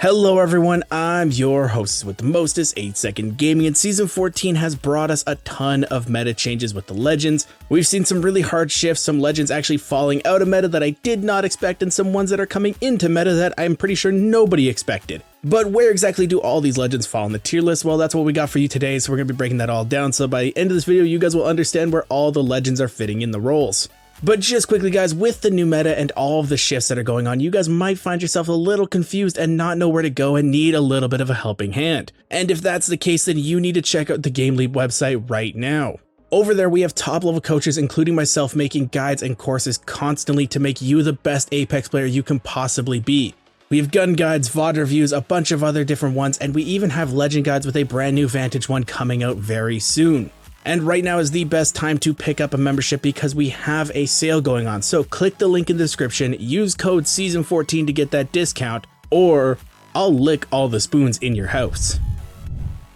Hello everyone, I'm your host with the mostest, 8-Second Gaming, and Season 14 has brought us a ton of meta changes with the Legends. We've seen some really hard shifts, some Legends actually falling out of meta that I did not expect, and some ones that are coming into meta that I'm pretty sure nobody expected. But where exactly do all these Legends fall in the tier list? Well, that's what we got for you today, so we're going to be breaking that all down, so by the end of this video, you guys will understand where all the Legends are fitting in the roles. But just quickly guys, with the new meta and all of the shifts that are going on, you guys might find yourself a little confused and not know where to go and need a little bit of a helping hand. And if that's the case, then you need to check out the GameLeap website right now. Over there, we have top level coaches, including myself, making guides and courses constantly to make you the best Apex player you can possibly be. We have gun guides, VOD reviews, a bunch of other different ones, and we even have legend guides with a brand new Vantage one coming out very soon. And right now is the best time to pick up a membership because we have a sale going on. So click the link in the description, use code Season14 to get that discount, or I'll lick all the spoons in your house.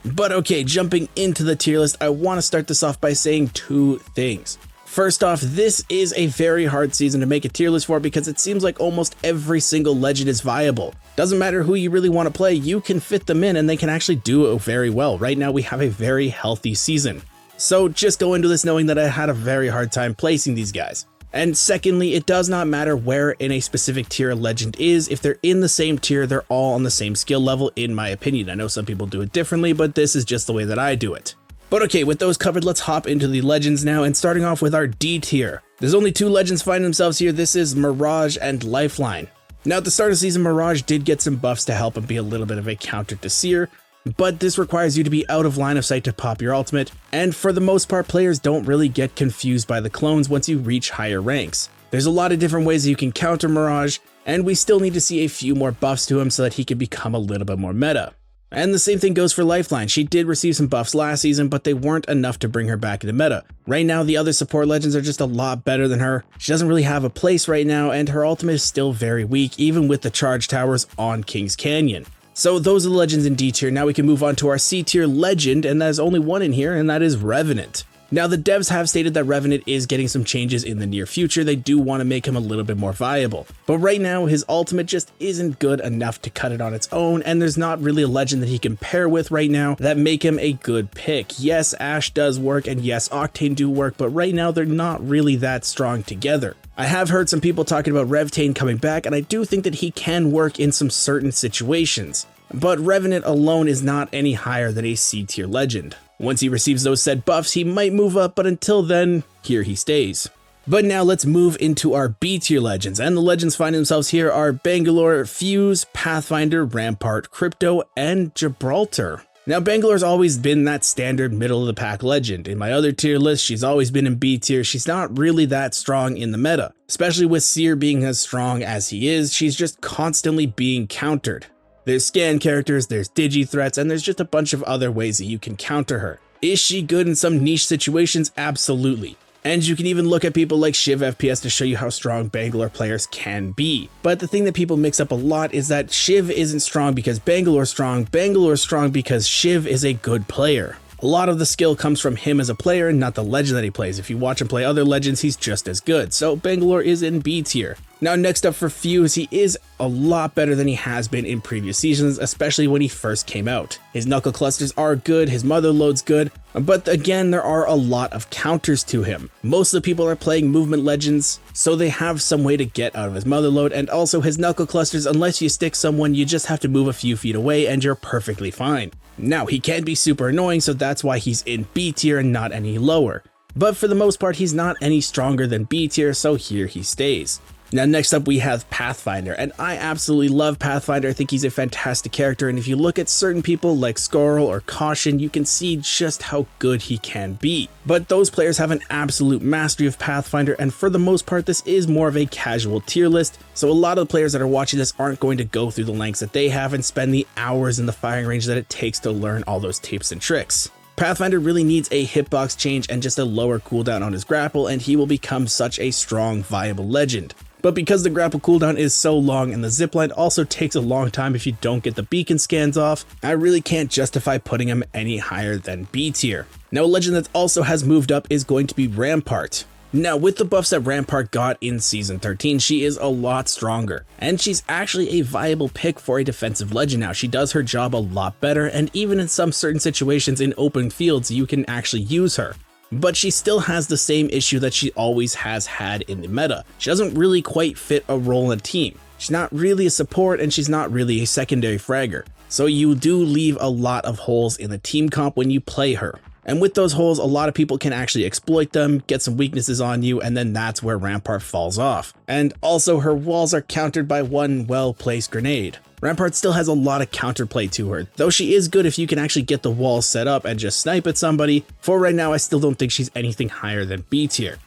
But okay, jumping into the tier list, I want to start this off by saying two things. First off, this is a very hard season to make a tier list for because it seems like almost every single legend is viable. Doesn't matter who you really want to play, you can fit them in and they can actually do it very well. Right now we have a very healthy season. So just go into this knowing that I had a very hard time placing these guys. And secondly, it does not matter where in a specific tier a legend is. If they're in the same tier, they're all on the same skill level in my opinion. I know some people do it differently, but this is just the way that I do it. But okay, with those covered, let's hop into the legends now, and starting off with our D tier. There's only two legends finding themselves here. This is Mirage and Lifeline. Now at the start of the season, Mirage did get some buffs to help him be a little bit of a counter to Seer, but this requires you to be out of line of sight to pop your ultimate, and for the most part players don't really get confused by the clones once you reach higher ranks. There's a lot of different ways that you can counter Mirage, and we still need to see a few more buffs to him so that he can become a little bit more meta. And the same thing goes for Lifeline. She did receive some buffs last season, but they weren't enough to bring her back into meta. Right now the other support legends are just a lot better than her. She doesn't really have a place right now, and her ultimate is still very weak even with the charge towers on King's Canyon. So those are the legends in D tier. Now we can move on to our C tier legend, and there's only one in here, and that is Revenant. Now the devs have stated that Revenant is getting some changes in the near future. They do want to make him a little bit more viable. But right now his ultimate just isn't good enough to cut it on its own, and there's not really a legend that he can pair with right now that make him a good pick. Yes, Ashe does work, and yes, Octane do work, but right now they're not really that strong together. I have heard some people talking about Revtane coming back, and I do think that he can work in some certain situations. But Revenant alone is not any higher than a C tier legend. Once he receives those said buffs, he might move up, but until then, here he stays. But now let's move into our B tier legends, and the legends finding themselves here are Bangalore, Fuse, Pathfinder, Rampart, Crypto, and Gibraltar. Now Bangalore's always been that standard middle of the pack legend. In my other tier list, she's always been in B tier. She's not really that strong in the meta, especially with Seer being as strong as he is. She's just constantly being countered. There's scan characters, there's digi threats, and there's just a bunch of other ways that you can counter her. Is she good in some niche situations? Absolutely. And you can even look at people like Shiv FPS to show you how strong Bangalore players can be. But the thing that people mix up a lot is that Shiv isn't strong because Bangalore's strong because Shiv is a good player. A lot of the skill comes from him as a player and not the legend that he plays. If you watch him play other legends, he's just as good. So Bangalore is in B tier. Now next up for Fuse, he is a lot better than he has been in previous seasons, especially when he first came out. His knuckle clusters are good, his mother load's good, but again there are a lot of counters to him. Most of the people are playing movement legends, so they have some way to get out of his mother load, and also his knuckle clusters, unless you stick someone, you just have to move a few feet away and you're perfectly fine. Now he can be super annoying, so that's why he's in B tier and not any lower. But for the most part he's not any stronger than B tier, so here he stays. Now next up we have Pathfinder, and I absolutely love Pathfinder. I think he's a fantastic character, and if you look at certain people like Scorl or Caution, you can see just how good he can be. But those players have an absolute mastery of Pathfinder, and for the most part this is more of a casual tier list, so a lot of the players that are watching this aren't going to go through the lengths that they have and spend the hours in the firing range that it takes to learn all those tips and tricks. Pathfinder really needs a hitbox change and just a lower cooldown on his grapple, and he will become such a strong, viable legend. But because the grapple cooldown is so long and the zipline also takes a long time if you don't get the beacon scans off, I really can't justify putting him any higher than B tier. Now a legend that also has moved up is going to be Rampart. Now, with the buffs that Rampart got in Season 13, she is a lot stronger, and she's actually a viable pick for a defensive legend now. She does her job a lot better, and even in some certain situations in open fields, you can actually use her. But she still has the same issue that she always has had in the meta. She doesn't really quite fit a role in a team. She's not really a support, and she's not really a secondary fragger. So you do leave a lot of holes in the team comp when you play her. And with those holes, a lot of people can actually exploit them, get some weaknesses on you, and then that's where Rampart falls off. And also, her walls are countered by one well-placed grenade. Rampart still has a lot of counterplay to her, though she is good if you can actually get the walls set up and just snipe at somebody. For right now, I still don't think she's anything higher than B tier.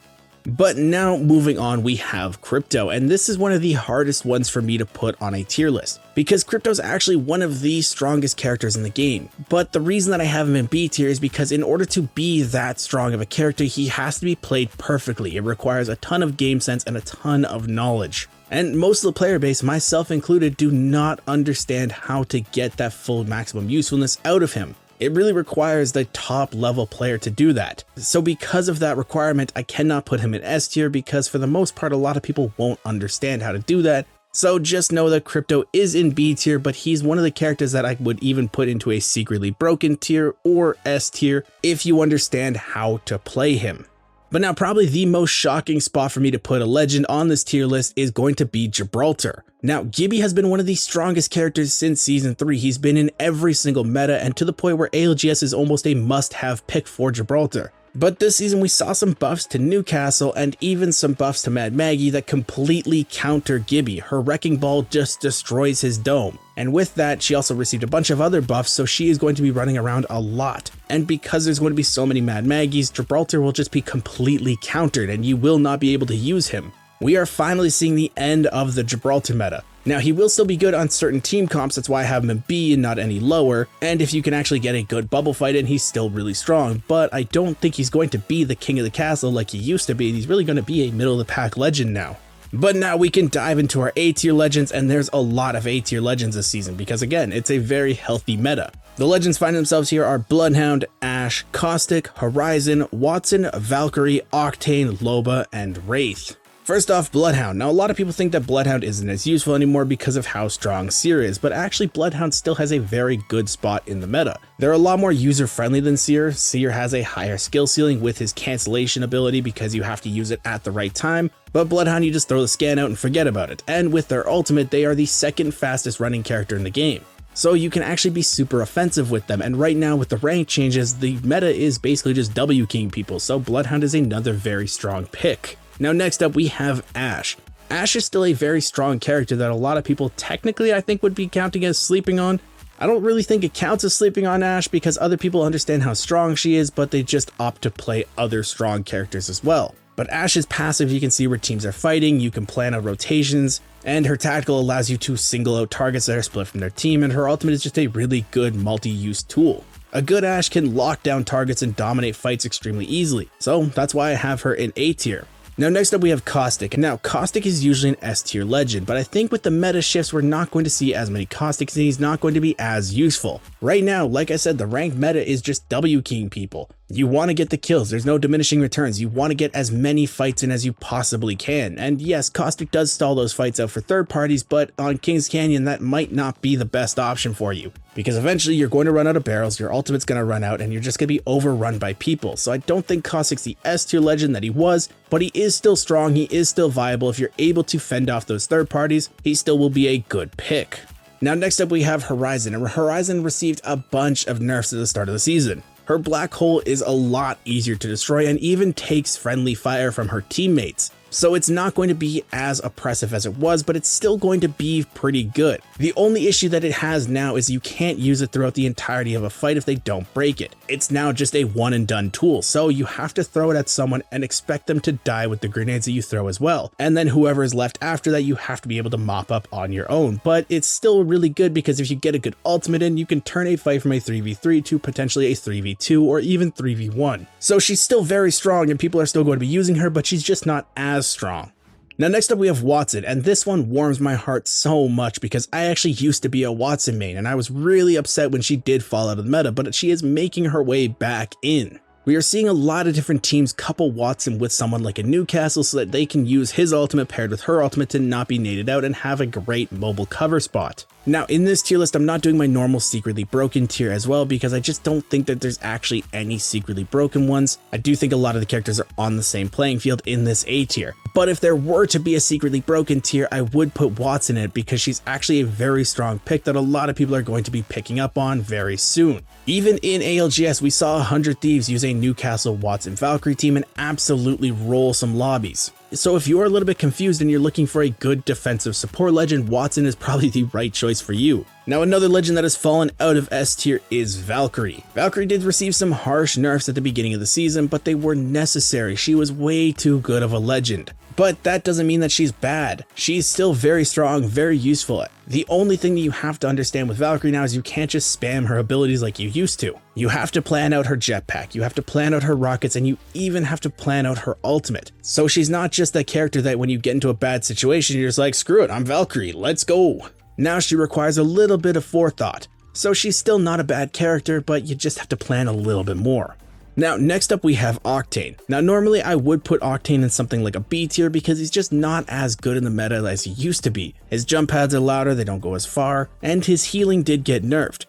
But now moving on, we have Crypto, and this is one of the hardest ones for me to put on a tier list, because Crypto's actually one of the strongest characters in the game. But the reason that I have him in B tier is because in order to be that strong of a character, he has to be played perfectly. It requires a ton of game sense and a ton of knowledge. And most of the player base, myself included, do not understand how to get that full maximum usefulness out of him. It really requires the top level player to do that. So because of that requirement, I cannot put him in S tier because for the most part, a lot of people won't understand how to do that. So just know that Crypto is in B tier, but he's one of the characters that I would even put into a secretly broken tier or S tier if you understand how to play him. But now probably the most shocking spot for me to put a legend on this tier list is going to be Gibraltar. Now, Gibby has been one of the strongest characters since Season 3. He's been in every single meta and to the point where ALGS is almost a must-have pick for Gibraltar. But this season we saw some buffs to Newcastle and even some buffs to Mad Maggie that completely counter Gibby. Her Wrecking Ball just destroys his dome. And with that, she also received a bunch of other buffs, so she is going to be running around a lot. And because there's going to be so many Mad Maggies, Gibraltar will just be completely countered and you will not be able to use him. We are finally seeing the end of the Gibraltar meta. Now, he will still be good on certain team comps, that's why I have him in B and not any lower, and if you can actually get a good bubble fight in, he's still really strong, but I don't think he's going to be the king of the castle like he used to be. He's really going to be a middle-of-the-pack legend now. But now we can dive into our A tier legends, and there's a lot of A tier legends this season because, again, it's a very healthy meta. The legends finding themselves here are Bloodhound, Ashe, Caustic, Horizon, Watson, Valkyrie, Octane, Loba, and Wraith. First off, Bloodhound. Now, a lot of people think that Bloodhound isn't as useful anymore because of how strong Seer is, but actually Bloodhound still has a very good spot in the meta. They're a lot more user-friendly than Seer. Seer has a higher skill ceiling with his cancellation ability because you have to use it at the right time, but Bloodhound you just throw the scan out and forget about it, and with their ultimate they are the second fastest running character in the game. So you can actually be super offensive with them, and right now with the rank changes, the meta is basically just W-king people, so Bloodhound is another very strong pick. Now next up we have Ashe. Ashe is still a very strong character that a lot of people technically I think would be counting as sleeping on. I don't really think it counts as sleeping on Ashe because other people understand how strong she is, but they just opt to play other strong characters as well. But Ashe's passive, you can see where teams are fighting, you can plan out rotations, and her tactical allows you to single out targets that are split from their team, and her ultimate is just a really good multi-use tool. A good Ashe can lock down targets and dominate fights extremely easily, so that's why I have her in A tier. Now next up we have Caustic. Now Caustic is usually an S tier legend, but I think with the meta shifts we're not going to see as many Caustics and he's not going to be as useful. Right now, like I said, the ranked meta is just W-king people. You want to get the kills, there's no diminishing returns, you want to get as many fights in as you possibly can. And yes, Caustic does stall those fights out for third parties, but on Kings Canyon that might not be the best option for you. Because eventually you're going to run out of barrels, your ultimate's going to run out, and you're just going to be overrun by people. So I don't think Caustic's the S tier legend that he was, but he is still strong, he is still viable. If you're able to fend off those third parties, he still will be a good pick. Now next up we have Horizon, and Horizon received a bunch of nerfs at the start of the season. Her black hole is a lot easier to destroy and even takes friendly fire from her teammates. So it's not going to be as oppressive as it was, but it's still going to be pretty good. The only issue that it has now is you can't use it throughout the entirety of a fight if they don't break it. It's now just a one and done tool, so you have to throw it at someone and expect them to die with the grenades that you throw as well. And then whoever is left after that, you have to be able to mop up on your own. But it's still really good because if you get a good ultimate in, you can turn a fight from a 3v3 to potentially a 3v2 or even 3v1. So she's still very strong and people are still going to be using her, but she's just not as strong. Now next up we have Watson, and this one warms my heart so much because I actually used to be a Watson main and I was really upset when she did fall out of the meta, but she is making her way back in. We are seeing a lot of different teams couple Watson with someone like a Newcastle so that they can use his ultimate paired with her ultimate to not be naded out and have a great mobile cover spot. Now in this tier list, I'm not doing my normal secretly broken tier as well because I just don't think that there's actually any secretly broken ones. I do think a lot of the characters are on the same playing field in this A tier. But if there were to be a secretly broken tier, I would put Watson in it because she's actually a very strong pick that a lot of people are going to be picking up on very soon. Even in ALGS, we saw 100 Thieves use a Newcastle Watson Valkyrie team and absolutely roll some lobbies. So if you're a little bit confused and you're looking for a good defensive support legend, Watson is probably the right choice for you. Now another legend that has fallen out of S tier is Valkyrie. Valkyrie did receive some harsh nerfs at the beginning of the season, but they were necessary. She was way too good of a legend. But that doesn't mean that she's bad. She's still very strong, very useful. The only thing that you have to understand with Valkyrie now is you can't just spam her abilities like you used to. You have to plan out her jetpack, you have to plan out her rockets, and you even have to plan out her ultimate. So she's not just that character that when you get into a bad situation, you're just like, screw it, I'm Valkyrie, let's go. Now she requires a little bit of forethought. So she's still not a bad character, but you just have to plan a little bit more. Now, next up we have Octane. Now, normally I would put Octane in something like a B tier because he's just not as good in the meta as he used to be. His jump pads are louder, they don't go as far, and his healing did get nerfed.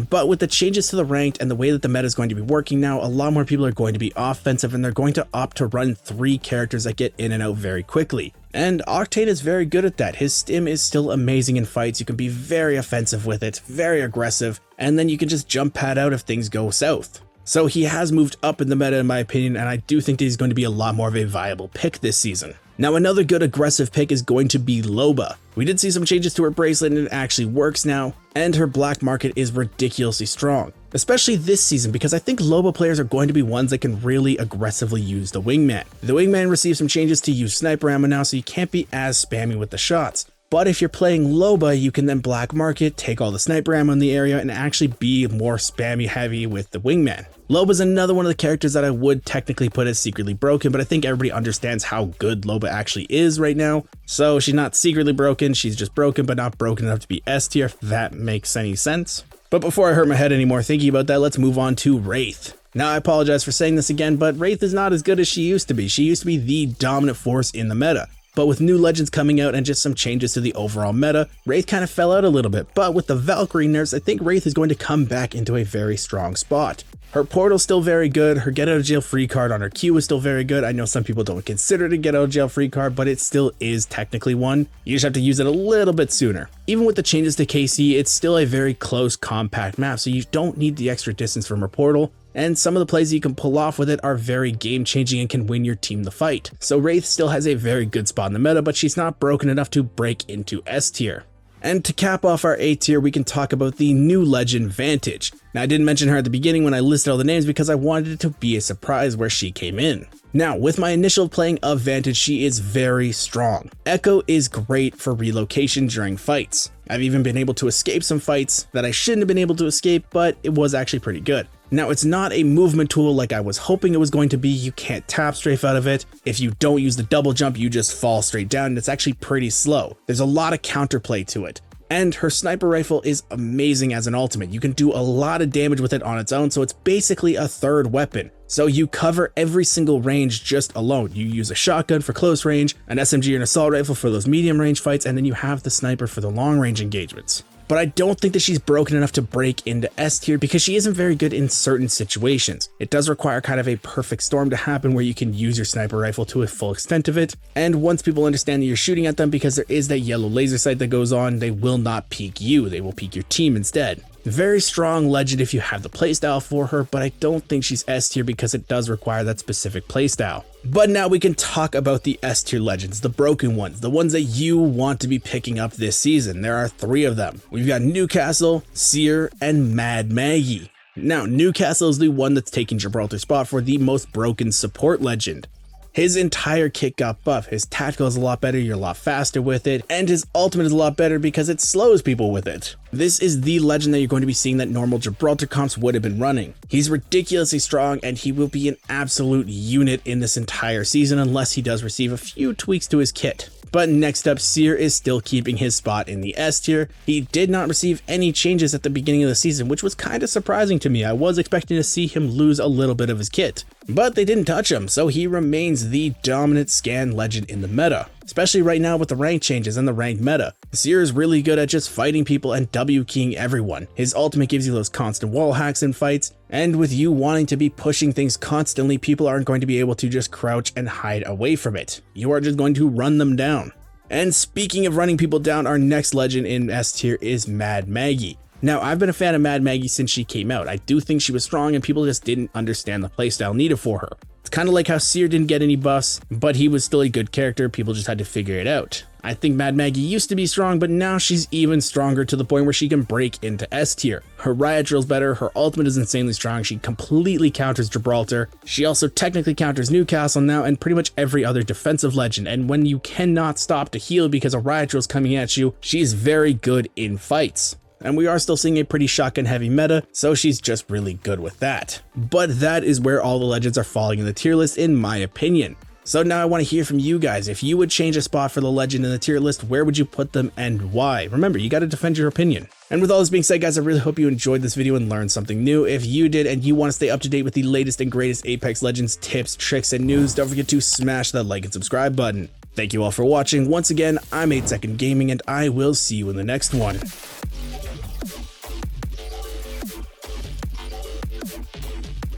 But with the changes to the ranked and the way that the meta is going to be working now, a lot more people are going to be offensive and they're going to opt to run 3 characters that get in and out very quickly. And Octane is very good at that. His stim is still amazing in fights. You can be very offensive with it, very aggressive, and then you can just jump pad out if things go south. So he has moved up in the meta in my opinion, and I do think that he's going to be a lot more of a viable pick this season. Now another good aggressive pick is going to be Loba. We did see some changes to her bracelet and it actually works now, and her black market is ridiculously strong. Especially this season because I think Loba players are going to be ones that can really aggressively use the wingman. The wingman received some changes to use sniper ammo now, so you can't be as spammy with the shots. But if you're playing Loba, you can then black market, take all the sniper ammo in the area, and actually be more spammy heavy with the wingman. Loba's another one of the characters that I would technically put as secretly broken, but I think everybody understands how good Loba actually is right now. So she's not secretly broken, she's just broken, but not broken enough to be S tier, if that makes any sense. But before I hurt my head anymore thinking about that, let's move on to Wraith. Now I apologize for saying this again, but Wraith is not as good as she used to be. She used to be the dominant force in the meta. But with new legends coming out and just some changes to the overall meta, Wraith kind of fell out a little bit. But with the Valkyrie nerfs, I think Wraith is going to come back into a very strong spot. Her portal's still very good, her get out of jail free card on her Q is still very good. I know some people don't consider it a get out of jail free card, but it still is technically one. You just have to use it a little bit sooner. Even with the changes to KC, it's still a very close, compact map, so you don't need the extra distance from her portal. And some of the plays you can pull off with it are very game-changing and can win your team the fight. So Wraith still has a very good spot in the meta, but she's not broken enough to break into S tier. And to cap off our A tier, we can talk about the new legend Vantage. Now I didn't mention her at the beginning when I listed all the names because I wanted it to be a surprise where she came in. Now, with my initial playing of Vantage, she is very strong. Echo is great for relocation during fights. I've even been able to escape some fights that I shouldn't have been able to escape, but it was actually pretty good. Now, it's not a movement tool like I was hoping it was going to be. You can't tap strafe out of it. If you don't use the double jump, you just fall straight down, and it's actually pretty slow. There's a lot of counterplay to it. And her sniper rifle is amazing as an ultimate. You can do a lot of damage with it on its own, so it's basically a third weapon. So you cover every single range just alone. You use a shotgun for close range, an SMG or an assault rifle for those medium range fights, and then you have the sniper for the long range engagements. But I don't think that she's broken enough to break into S tier because she isn't very good in certain situations. It does require kind of a perfect storm to happen where you can use your sniper rifle to a full extent of it. And once people understand that you're shooting at them, because there is that yellow laser sight that goes on, they will not peek you, they will peek your team instead. Very strong legend if you have the playstyle for her, but I don't think she's S tier because it does require that specific playstyle. But now we can talk about the S tier legends, the broken ones, the ones that you want to be picking up this season. There are 3 of them. We've got Newcastle, Seer, and Mad Maggie. Now, Newcastle is the one that's taking Gibraltar's spot for the most broken support legend. His entire kit got buff, his tactical is a lot better, you're a lot faster with it, and his ultimate is a lot better because it slows people with it. This is the legend that you're going to be seeing that normal Gibraltar comps would have been running. He's ridiculously strong and he will be an absolute unit in this entire season unless he does receive a few tweaks to his kit. But next up, Seer is still keeping his spot in the S tier. He did not receive any changes at the beginning of the season, which was kind of surprising to me. I was expecting to see him lose a little bit of his kit, but they didn't touch him, so he remains the dominant scan legend in the meta, especially right now with the rank changes and the ranked meta. Seer is really good at just fighting people and W-keying everyone. His ultimate gives you those constant wall hacks in fights, and with you wanting to be pushing things constantly, people aren't going to be able to just crouch and hide away from it. You are just going to run them down. And speaking of running people down, our next legend in S tier is Mad Maggie. Now, I've been a fan of Mad Maggie since she came out. I do think she was strong and people just didn't understand the playstyle needed for her. It's kind of like how Seer didn't get any buffs, but he was still a good character, people just had to figure it out. I think Mad Maggie used to be strong, but now she's even stronger to the point where she can break into S tier. Her riot drill's better, her ultimate is insanely strong, she completely counters Gibraltar. She also technically counters Newcastle now and pretty much every other defensive legend, and when you cannot stop to heal because a riot drill's coming at you, she's very good in fights. And we are still seeing a pretty shotgun heavy meta, so she's just really good with that. But that is where all the legends are falling in the tier list in my opinion. So now I want to hear from you guys. If you would change a spot for the legend in the tier list, where would you put them and why? Remember, you got to defend your opinion. And with all this being said, guys, I really hope you enjoyed this video and learned something new. If you did and you want to stay up to date with the latest and greatest Apex Legends tips, tricks, and news, don't forget to smash that like and subscribe button. Thank you all for watching. Once again, I'm 8 Second Gaming, and I will see you in the next one.